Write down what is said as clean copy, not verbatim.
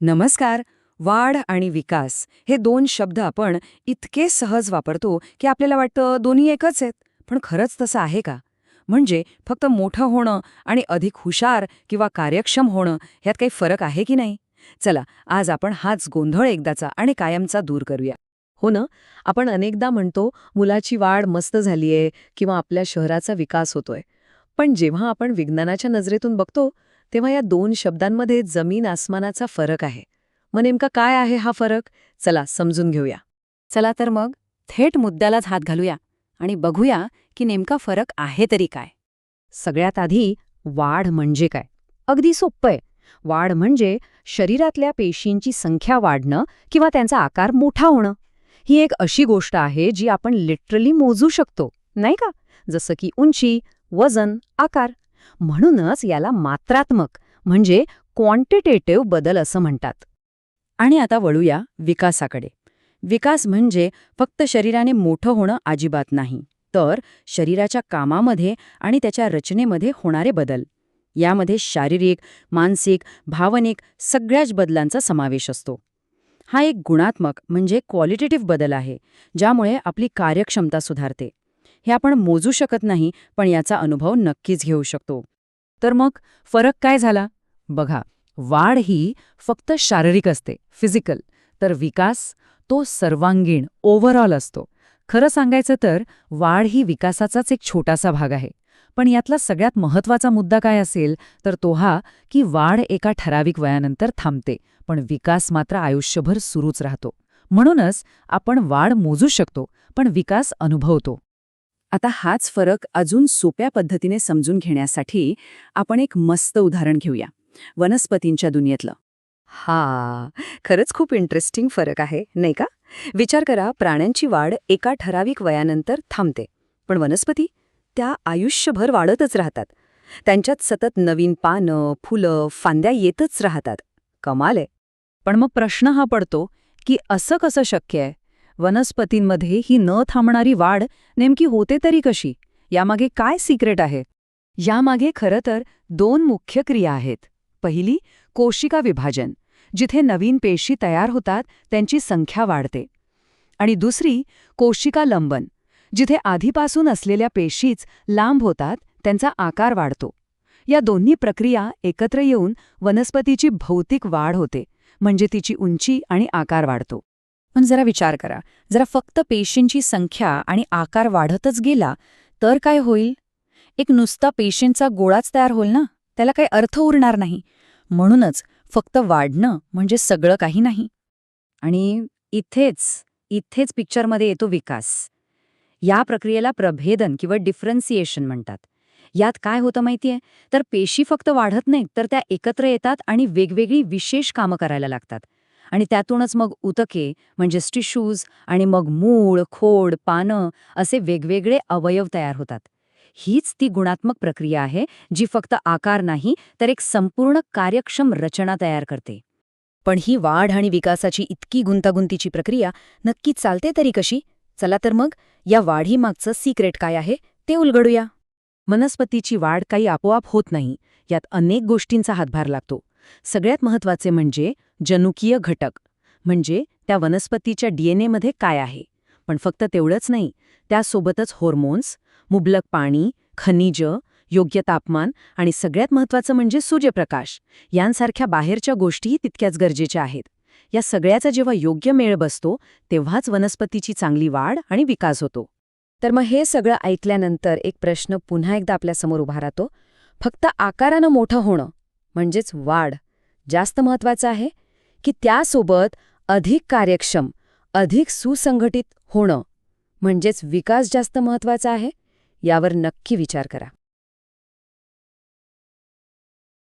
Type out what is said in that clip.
नमस्कार. वाढ आणि विकास हे दोन शब्द आपण इतके सहज वापरतो की आपल्याला वाटतं दोन्ही एकच आहेत. पण खरंच तसं आहे का? म्हणजे फक्त मोठं होणं आणि अधिक हुशार किंवा कार्यक्षम होणं ह्यात काही फरक आहे की नाही? चला, आज आपण हाच गोंधळ एकदाचा आणि कायमचा दूर करूया. हो ना. आपण अनेकदा म्हणतो मुलाची वाढ मस्त झालीये किंवा आपल्या शहराचा विकास होतोय. पण जेव्हा आपण विज्ञानाच्या नजरेतून बघतो तेव्हा या दोन शब्दांमध्ये जमीन आसमानाचा फरक आहे. मग नेमका काय आहे हा फरक? चला समजून घेऊया. चला तर मग थेट मुद्द्यालाच हात घालूया आणि बघूया की नेमका फरक आहे तरी काय. सगळ्यात आधी वाढ म्हणजे काय? अगदी सोपं आहे. वाढ म्हणजे शरीरातल्या पेशींची संख्या वाढणं किंवा त्यांचा आकार मोठा होणं. ही एक अशी गोष्ट आहे जी आपण लिटरली मोजू शकतो, नाही का? जसं की उंची, वजन, आकार. म्हणूनच याला मात्रात्मक म्हणजे क्वांटिटेटिव्ह बदल असं म्हणतात. आणि आता वळूया विकासाकडे. विकास म्हणजे फक्त शरीराने मोठं होणं अजिबात नाही, तर शरीराच्या कामामध्ये आणि त्याच्या रचनेमध्ये होणारे बदल. यामध्ये शारीरिक, मानसिक, भावनिक सगळ्याच बदलांचा समावेश असतो. हा एक गुणात्मक म्हणजे क्वालिटेटिव्ह बदल आहे, ज्यामुळे आपली कार्यक्षमता सुधारते. हे आपण मोजू शकत नाही, पण याचा अनुभव नक्कीच घेऊ शकतो. तर मग फरक काय झाला? बघा, वाढ ही फक्त शारीरिक असते, फिजिकल. तर विकास तो सर्वांगीण, ओव्हरऑल असतो. खरं सांगायचं तर वाढ ही विकासाचाच एक छोटासा भाग आहे. पण यातला सगळ्यात महत्त्वाचा मुद्दा काय असेल तर तो हा की वाढ एका ठराविक वयानंतर थांबते, पण विकास मात्र आयुष्यभर सुरूच राहतो. म्हणूनच आपण वाढ मोजू शकतो, पण विकास अनुभवतो. आता हाच फरक अजून सोप्या पद्धतीने समजून घेण्यासाठी आपण एक मस्त उदाहरण घेऊया, वनस्पतींच्या दुनियेतलं. खरंच खूप इंटरेस्टिंग फरक आहे, नाही का? विचार करा, प्राण्यांची वाढ एका ठराविक वयानंतर थांबते, पण वनस्पती त्या आयुष्यभर वाढतच राहतात. त्यांच्यात सतत नवीन पानं, फुलं, फांद्या येतच राहतात. कमाल आहे. पण मग प्रश्न हा पडतो की असं कसं शक्य आहे? वनस्पतींमध्ये ही न थांबणारी वाढ नेमकी होते तरी कशी? यामागे काय सिक्रेट आहे? यामागे खरं तर दोन मुख्य क्रिया आहेत. पहिली, कोशिका विभाजन, जिथे नवीन पेशी तयार होतात त्यांची संख्या वाढते. आणि दुसरी, कोशिका लंबन, जिथे आधीपासून असलेल्या पेशीच लांब होतात, त्यांचा आकार वाढतो. या दोन्ही प्रक्रिया एकत्र येऊन वनस्पतीची भौतिक वाढ होते, म्हणजे तिची उंची आणि आकार वाढतो. पण जरा विचार करा, जरा फक्त पेशींची संख्या आणि आकार वाढतच गेला तर काय होईल? एक नुसता पेशींचा गोळाच तयार होईल ना, त्याला काही अर्थ उरणार नाही. म्हणूनच फक्त वाढणं म्हणजे सगळं काही नाही. आणि इथेच पिक्चरमध्ये येतो विकास. या प्रक्रियेला प्रभेदन किंवा डिफरन्सिएशन म्हणतात. यात काय होतं माहितीये, तर पेशी फक्त वाढत नाहीत, तर त्या एकत्र येतात आणि वेगवेगळी विशेष कामं करायला लागतात. आणि त्यातूनच मग उतके म्हणजे टिश्यूज आणि मग मूळ, खोड, पानं असे वेगवेगळे अवयव तयार होतात. हीच ती गुणात्मक प्रक्रिया आहे, जी फक्त आकार नाही तर एक संपूर्ण कार्यक्षम रचना तयार करते. पण ही वाढ आणि विकासाची इतकी गुंतागुंतीची प्रक्रिया नक्की चालते तरी कशी? चला तर मग या वाढीमागचं सिक्रेट काय आहे ते उलगडूया. वनस्पतीची वाढ काही आपोआप होत नाही. यात अनेक गोष्टींचा हातभार लागतो. सगळ्यात महत्त्वाचे म्हणजे जनुकीय घटक, म्हणजे त्या वनस्पतीच्या डीएनएमध्ये काय आहे. पण फक्त तेवढंच नाही, त्यासोबतच हॉर्मोन्स, मुबलक पाणी, खनिज, योग्य तापमान आणि सगळ्यात महत्त्वाचं म्हणजे सूर्यप्रकाश यांसारख्या बाहेरच्या गोष्टीही तितक्याच गरजेच्या आहेत. या सगळ्याचा जेव्हा योग्य मेळ बसतो तेव्हाच वनस्पतीची चांगली वाढ आणि विकास होतो. तर मग हे सगळं ऐकल्यानंतर एक प्रश्न पुन्हा एकदा आपल्यासमोर उभा राहतो. फक्त आकारानं मोठं होणं म्हणजेच वाढ जास्त महत्त्वाचं आहे, की त्यासोबत अधिक कार्यक्षम, अधिक सुसंघटित होणं म्हणजेच विकास जास्त महत्त्वाचा आहे? यावर नक्की विचार करा.